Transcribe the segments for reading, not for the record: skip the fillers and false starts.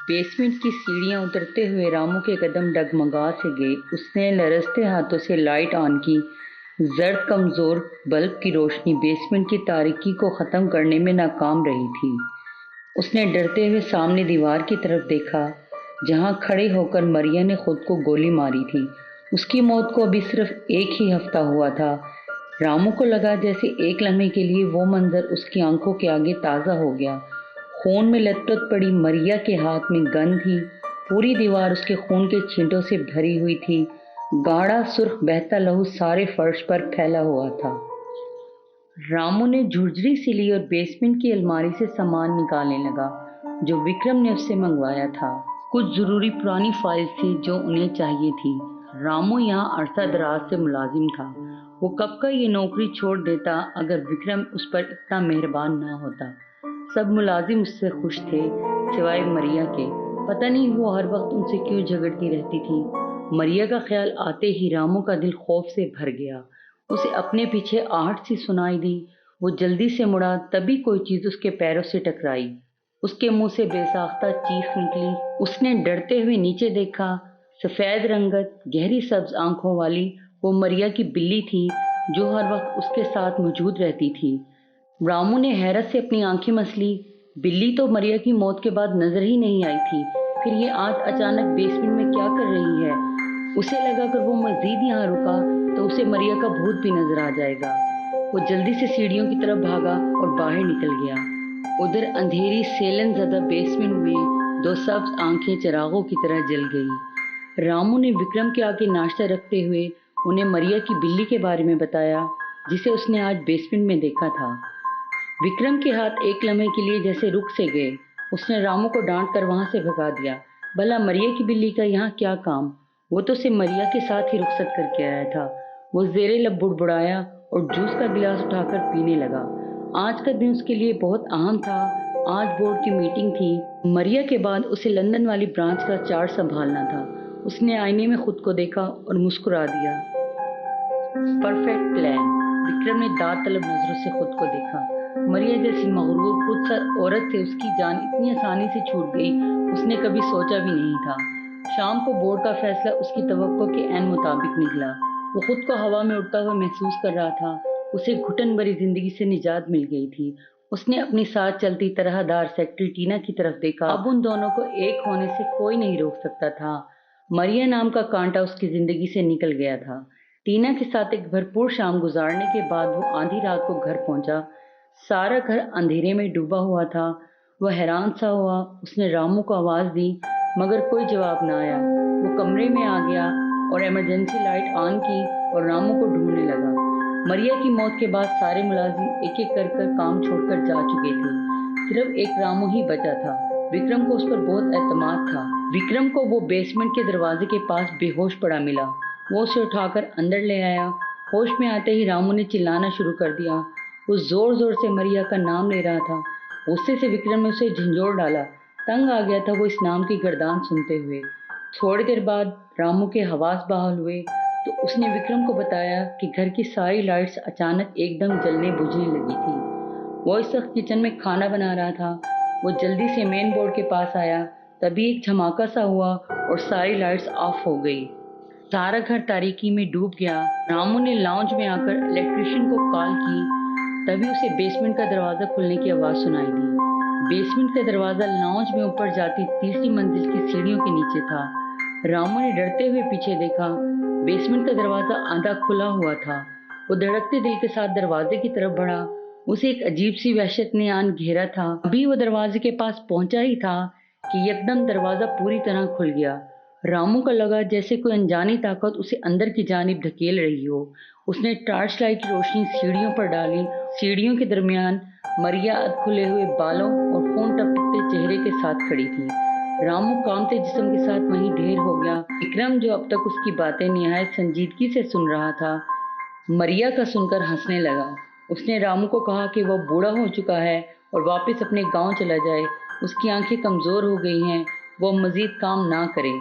Basement की सीढ़ियां उतरते हुए रामू के कदम डगमगा से गए। उसने लरजते हाथों से लाइट ऑन की। जर्द कमजोर बल्ब की रोशनी बेसमेंट की तारीकी को खत्म करने में नाकाम रही थी। उसने डरते हुए सामने दीवार की तरफ देखा, जहां खड़े होकर मरिया ने खुद को गोली मारी थी। उसकी मौत को अभी सिर्फ एक ही हफ्ता हुआ था। रामू को लगा जैसे एक लम्हे के लिए वो मंजर उसकी आंखों के आगे ताज़ा हो गया। खून में लथपथ पड़ी मरिया के हाथ में गन थी। पूरी दीवार उसके खून के छींटों से भरी हुई थी। गाढ़ा सुर्ख बहता लहू सारे फर्श पर फैला हुआ था। रामू ने झुरझुरी सी ली और बेसमेंट की अलमारी से सामान निकालने लगा जो विक्रम ने उससे मंगवाया था। कुछ जरूरी पुरानी फाइल्स थी जो उन्हें चाहिए थी। रामू यहाँ अरसा दराज से मुलाजिम था। वो कब का ये नौकरी छोड़ देता अगर विक्रम उस पर इतना मेहरबान ना होता। सब मुलाजिम उससे खुश थे सिवाय मरिया के। पता नहीं वो हर वक्त उनसे क्यों झगड़ती रहती थी। मरिया का ख्याल आते ही रामू का दिल खौफ से भर गया। उसे अपने पीछे आहट सी सुनाई दी। वो जल्दी से मुड़ा, तभी कोई चीज उसके पैरों से टकराई। उसके मुंह से बेसाख्ता चीख निकली। उसने डरते हुए नीचे देखा। सफेद रंगत, गहरी सब्ज आंखों वाली वो मरिया की बिल्ली थी जो हर वक्त उसके साथ मौजूद रहती थी। रामू ने हैरत से अपनी आंखें मसली। बिल्ली तो मरिया की मौत के बाद नजर ही नहीं आई थी, फिर ये आज अचानक बेसमेंट में क्या कर रही है। उसे लगा अगर वो मजीद यहाँ रुका तो उसे मरिया का भूत भी नजर आ जाएगा। वो जल्दी से सीढ़ियों की तरफ भागा और बाहर निकल गया। उधर अंधेरी सेलन ज़दा बेसमेंट में दो सब्ज आंखें चिरागों की तरह जल गई। रामू ने विक्रम के आगे नाश्ता रखते हुए उन्हें मरिया की बिल्ली के बारे में बताया जिसे उसने आज बेसमेंट में देखा था। विक्रम के हाथ एक लम्हे के लिए जैसे रुक से गए। उसने रामू को डांट कर वहां से भगा दिया। भला मरिया की बिल्ली का यहाँ क्या काम। वो तो सिर्फ मरिया के साथ ही रुखसत करके आया था। वो जेरे लब बुड़बुड़ाया और जूस का गिलास उठाकर पीने लगा। आज का दिन उसके लिए बहुत अहम था। आज बोर्ड की मीटिंग थी। मरिया के बाद उसे लंदन वाली ब्रांच का चार्ज संभालना था। उसने आईने में खुद को देखा और मुस्कुरा दिया। Perfect plan. विक्रम ने दांत तलब नजरों से खुद को देखा। मरिया जैसी मगरूर खुदसर औरत से उसकी जान इतनी आसानी से छूट गई, उसने कभी सोचा भी नहीं था। शाम को बोर्ड का फैसला उसकी तवक्को के ऐन मुताबिक निकला। वो खुद को हवा में उड़ता हुआ महसूस कर रहा था। उसे घुटन भरी जिंदगी से निजात मिल गई थी। उसने अपनी साथ चलती तरहदार सेक्रेटरी टीना की तरफ देखा। अब उन दोनों को एक होने से कोई नहीं रोक सकता था। मरिया नाम का कांटा उसकी जिंदगी से निकल गया था। टीना के साथ एक भरपूर शाम गुजारने के बाद वो आधी रात को घर पहुंचा। सारा घर अंधेरे में डूबा हुआ था। वह हैरान सा हुआ। उसने रामू को आवाज दी मगर कोई जवाब ना आया। वो कमरे में आ गया और इमरजेंसी लाइट ऑन की और रामू को ढूंढने लगा। मरिया की मौत के बाद सारे मुलाजिम एक एक कर काम छोड़कर जा चुके थे। सिर्फ एक रामू ही बचा था। विक्रम को उस पर बहुत एतमाद था। विक्रम को वो बेसमेंट के दरवाजे के पास बेहोश पड़ा मिला। वो उसे उठाकर अंदर ले आया। होश में आते ही रामू ने चिल्लाना शुरू कर दिया। वो जोर जोर से मरिया का नाम ले रहा था। गुस्से से विक्रम ने उसे झंझोड़ डाला। तंग आ गया था वो इस नाम की गर्दान सुनते हुए। थोड़ी देर बाद रामू के हवास बहाल हुए तो उसने विक्रम को बताया कि घर की सारी लाइट्स अचानक एकदम जलने बुझने लगी थी। वो इस वक्त किचन में खाना बना रहा था। वो जल्दी से मेन बोर्ड के पास आया, तभी एक धमाका सा हुआ और सारी लाइट्स ऑफ हो गई। सारा घर तारीकी में डूब गया। रामू ने लाउंज में आकर इलेक्ट्रिशियन को कॉल की, तभी उसे बेसमेंट का दरवाजा खुलने की आवाज सुनाई दी। बेसमेंट का दरवाजा लाउंज में ऊपर जाती तीसरी मंजिल की सीढ़ियों के नीचे था। रामू ने डरते हुए पीछे देखा। बेसमेंट का दरवाजा आधा खुला हुआ था। वो धड़कते दिल के साथ दरवाजे की तरफ बढ़ा। उसे एक अजीब सी वहशत ने आन घेरा था। अभी वो दरवाजे के पास पहुंचा ही था कि यकदम दरवाजा पूरी तरह खुल गया। रामू को लगा जैसे कोई अनजानी ताकत उसे अंदर की जानिब धकेल रही हो। उसने टॉर्च लाइट की रोशनी सीढ़ियों पर डाली। सीढ़ियों के दरमियान मरिया खुले हुए बालों और खून टपकते चेहरे के साथ खड़ी थी। रामू कांपते जिस्म के साथ वहीं ढेर हो गया। विक्रम जो अब तक उसकी बातें निहायत संजीदगी से सुन रहा था, मरिया का सुनकर हंसने लगा। उसने रामू को कहा कि वह बूढ़ा हो चुका है और वापस अपने गांव चला जाए। उसकी आंखें कमजोर हो गई हैं, वह मजीद काम ना करे।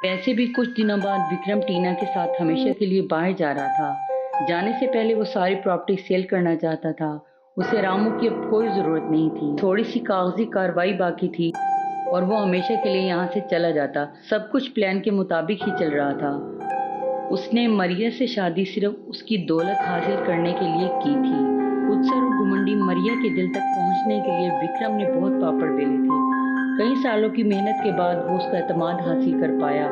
वैसे भी कुछ दिनों बाद विक्रम टीना के साथ हमेशा के लिए बाहर जा रहा था। जाने से पहले वो सारी प्रॉपर्टी सेल करना चाहता था। उसे रामू की अब कोई जरूरत नहीं थी। थोड़ी सी कागजी कार्रवाई बाकी थी। और वो हमेशा के लिए यहाँ से चला जाता। सब कुछ प्लान के मुताबिक ही चल रहा था। उसने मरिया से शादी सिर्फ उसकी दौलत हासिल करने के लिए की थी। खुदसर और घुमंडी मरिया के दिल तक पहुंचने के लिए विक्रम ने बहुत पापड़ बेले थे। कई सालों की मेहनत के बाद वो उसका एतमाद हासिल कर पाया।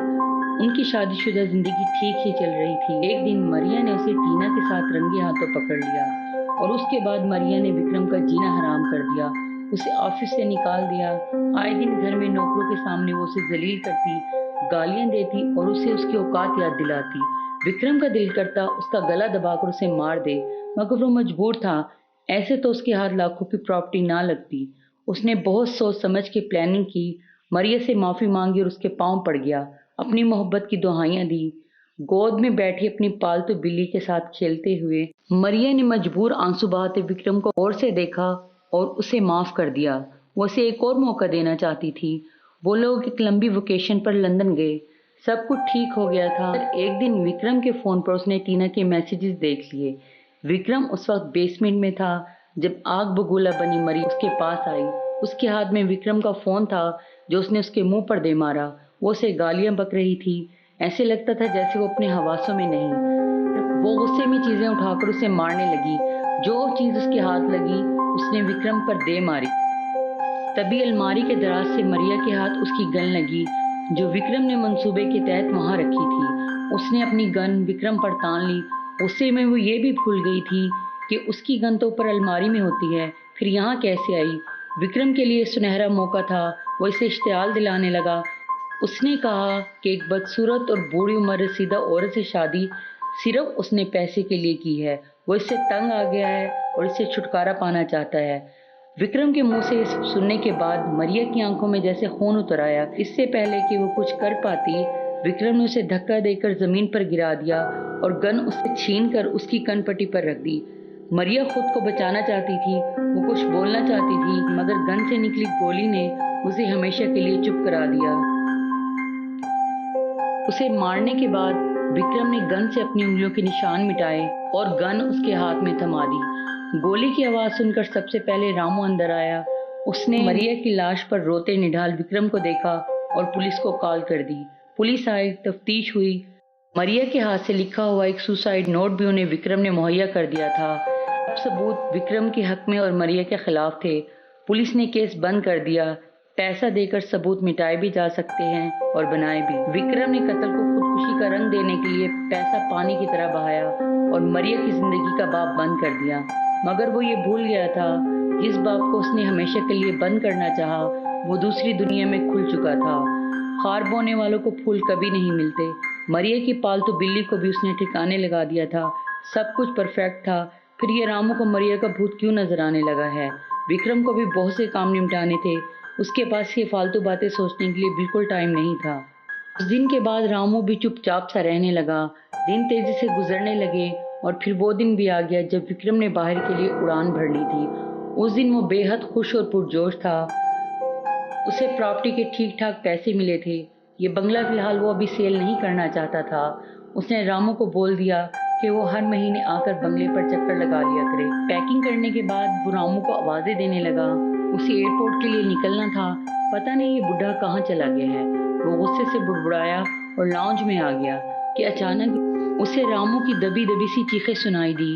उनकी शादीशुदा जिंदगी ठीक ही चल रही थी। एक दिन मरिया ने उसे टीना के साथ रंगे हाथों पकड़ लिया और उसके बाद मरिया ने विक्रम का जीना हराम कर दिया। उसे ऑफिस से निकाल दिया। आए दिन घर में नौकरों के सामने वो उसे जलील करती, गालियां देती और उसे उसकी औकात याद दिलाती। विक्रम का दिल करता उसका गला दबाकर उसे मार दे, मगर वो मजबूर था। ऐसे तो उसके हाथ लाखों की प्रॉपर्टी ना लगती। उसने बहुत सोच समझ के प्लानिंग की, मरिया से माफी मांगी और उसके पांव पड़ गया। अपनी मोहब्बत की दुहाइयां दी। गोद में बैठी अपनी पालतू बिल्ली के साथ खेलते हुए मरिया ने मजबूर आंसू बहाते विक्रम को गौर से देखा और उसे माफ कर दिया। वो उसे एक और मौका देना चाहती थी। वो लोग एक लंबी वेकेशन पर लंदन गए। सब कुछ ठीक हो गया था। एक दिन विक्रम के फोन पर उसने टीना के मैसेजेस देख लिए। विक्रम उस वक्त बेसमेंट में था जब आग बबूला बनी मरिया उसके पास आई। उसके हाथ में विक्रम का फोन था जो उसने उसके मुंह पर दे मारा। वो उसे गालियां बक रही थी। ऐसे लगता था जैसे वो अपने हवासों में नहीं। वो गुस्से में चीजें उठाकर उसे मारने लगी। जो चीज उसके हाथ लगी उसने विक्रम पर दे मारी। तभी अलमारी के दराज से मरिया के हाथ उसकी गन लगी जो विक्रम ने मंसूबे के तहत वहां रखी थी। उसने अपनी गन विक्रम पर तान ली। गुस्से में वो ये भी भूल गई थी कि उसकी गन तो ऊपर अलमारी में होती है, फिर यहाँ कैसे आई। विक्रम के लिए सुनहरा मौका था। वो इसे इश्तियाल दिलाने लगा। उसने कहा कि एक बदसूरत और बूढ़ी उम्र रसीदा औरत से शादी सिर्फ उसने पैसे के लिए की है। वो इससे तंग आ गया है और इससे छुटकारा पाना चाहता है। विक्रम के मुंह से इस सुनने के बाद मरिया की आंखों में जैसे खून उतर आया। इससे पहले कि वो कुछ कर पाती, विक्रम ने उसे धक्का देकर जमीन पर गिरा दिया और गन उससे छीन कर उसकी कनपट्टी पर रख दी। मरिया खुद को बचाना चाहती थी। वो कुछ बोलना चाहती थी, मगर गन से निकली गोली ने उसे हमेशा के लिए चुप करा दिया। उसे मारने के बाद विक्रम ने गन से अपनी उंगलियों के निशान मिटाए और गन उसके हाथ में थमा दी। गोली की आवाज सुनकर सबसे पहले रामू अंदर आया। उसने मरिया की लाश पर रोते निढाल विक्रम को देखा और पुलिस को कॉल कर दी। पुलिस आई, तफ्तीश हुई। मरिया के हाथ से लिखा हुआ एक सुसाइड नोट भी उन्हें विक्रम ने मुहैया कर दिया था। सब सबूत विक्रम के हक में और मरिया के खिलाफ थे। पुलिस ने केस बंद कर दिया। पैसा देकर सबूत मिटाए भी जा सकते हैं और बनाए भी। विक्रम ने कत्ल को खुदकुशी का रंग देने के लिए पैसा पानी की तरह बहाया और मरिया की जिंदगी का बाप बंद कर दिया। मगर वो ये भूल गया था, जिस बाप को उसने हमेशा के लिए बंद करना चाहा, वो दूसरी दुनिया में खुल चुका था। हार बोने वालों को फूल कभी नहीं मिलते। मरिया की पालतू बिल्ली को भी उसने ठिकाने लगा दिया था। सब कुछ परफेक्ट था। फिर ये रामू को मरिया का भूत क्यों नजर आने लगा है। विक्रम को भी बहुत से काम निपटाने थे। उसके पास ये फालतू बातें सोचने के लिए बिल्कुल टाइम नहीं था। उस दिन के बाद रामू भी चुपचाप सा रहने लगा। दिन तेजी से गुजरने लगे और फिर वो दिन भी आ गया जब विक्रम ने बाहर के लिए उड़ान भरनी थी। उस दिन वो बेहद खुश और पुरजोश था। उसे प्रॉपर्टी के ठीक ठाक पैसे मिले थे। ये बंगला फिलहाल वो अभी सेल नहीं करना चाहता था। उसने रामू को बोल दिया कि वो हर महीने आकर बंगले पर चक्कर लगा लिया करे। पैकिंग करने के बाद वो रामू को आवाजें देने लगा। उसे एयरपोर्ट के लिए निकलना था। पता नहीं ये बुढ़ा कहाँ चला गया है। वो गुस्से से बुड़बुड़ाया और लाउंज में आ गया कि अचानक उसे रामू की दबी दबी सी चीखें सुनाई दी।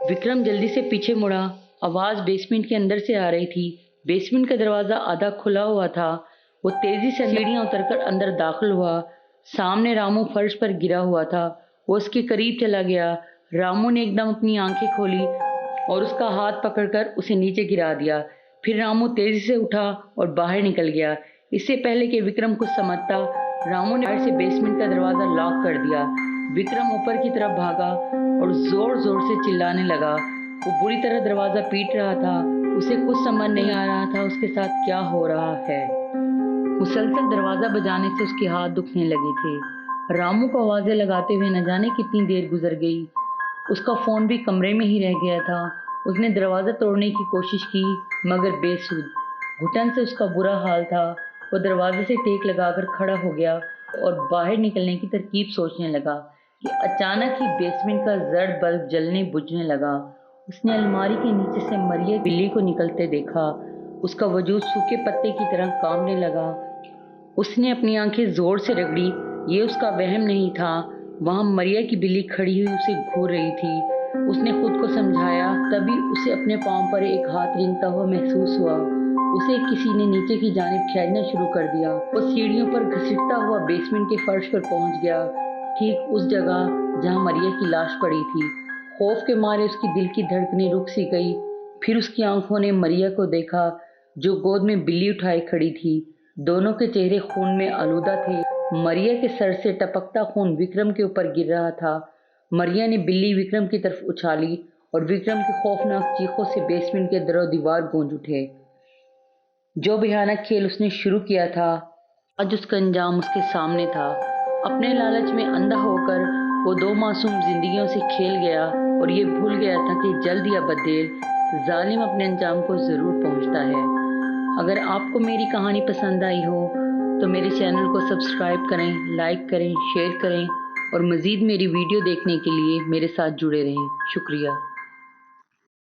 विक्रम जल्दी से पीछे मुड़ा। आवाज बेसमेंट के अंदर से आ रही थी। बेसमेंट का दरवाजा आधा खुला हुआ था। वो तेजी से सीढ़ियां उतरकर अंदर दाखिल हुआ। सामने रामू फर्श पर गिरा हुआ था। वो उसके करीब चला गया। रामू ने एकदम अपनी आंखें खोली और उसका हाथ पकड़कर उसे नीचे गिरा दिया। फिर रामू तेजी से उठा और बाहर निकल गया। इससे पहले कि विक्रम कुछ समझता, रामू ने बाहर से बेसमेंट का दरवाजा लॉक कर दिया। विक्रम ऊपर की तरफ भागा और जोर जोर से चिल्लाने लगा। वो बुरी तरह दरवाजा पीट रहा था। उसे कुछ समझ नहीं आ रहा था उसके साथ क्या हो रहा है। मुसलसल दरवाजा बजाने से उसके हाथ दुखने लगे थे। रामू को आवाजें लगाते हुए न जाने कितनी देर गुजर गई। उसका फोन भी कमरे में ही रह गया था। उसने दरवाजा तोड़ने की कोशिश की, मगर बेसुध। घुटन से उसका बुरा हाल था। वो दरवाजे से टेक लगाकर खड़ा हो गया और बाहर निकलने की तरकीब सोचने लगा कि अचानक ही बेसमेंट का जर्द बल्ब जलने बुझने लगा। उसने अलमारी के नीचे से मरिया बिल्ली को निकलते देखा। उसका वजूद सूखे पत्ते की तरह कांपने लगा। उसने अपनी आंखें जोर से रगड़ी। ये उसका वहम नहीं था। वहां मरिया की बिल्ली खड़ी हुई उसे घूर रही थी। उसने खुद को समझाया, तभी उसे अपने पांव पर एक हाथ रेंगता हुआ महसूस हुआ। उसे किसी ने नीचे की जानिब खींचना शुरू कर दिया। वो सीढ़ियों पर घसीटता हुआ बेसमेंट के फर्श पर पहुंच गया, ठीक उस जगह जहां मरिया की लाश पड़ी थी। खौफ के मारे उसकी दिल की धड़कनें रुक सी गई। फिर उसकी आंखों ने मरिया को देखा, जो गोद में बिल्ली उठाए खड़ी थी। दोनों के चेहरे खून में आलूदा थे। मरिया के सर से टपकता खून विक्रम के ऊपर गिर रहा था। मरिया ने बिल्ली विक्रम की तरफ उछाली और विक्रम की खौफनाक चीखों से बेसमेंट के दरो दीवार गूंज उठे। जो भयानक खेल उसने शुरू किया था, आज उसका अंजाम उसके सामने था। अपने लालच में अंधा होकर वो 2 मासूम जिंदगियों से खेल गया और ये भूल गया था कि जल्द या बदेर जालिम अपने अंजाम को जरूर पहुंचता है। अगर आपको मेरी कहानी पसंद आई हो तो मेरे चैनल को सब्सक्राइब करें, लाइक करें, शेयर करें और मज़ीद मेरी वीडियो देखने के लिए मेरे साथ जुड़े रहें। शुक्रिया।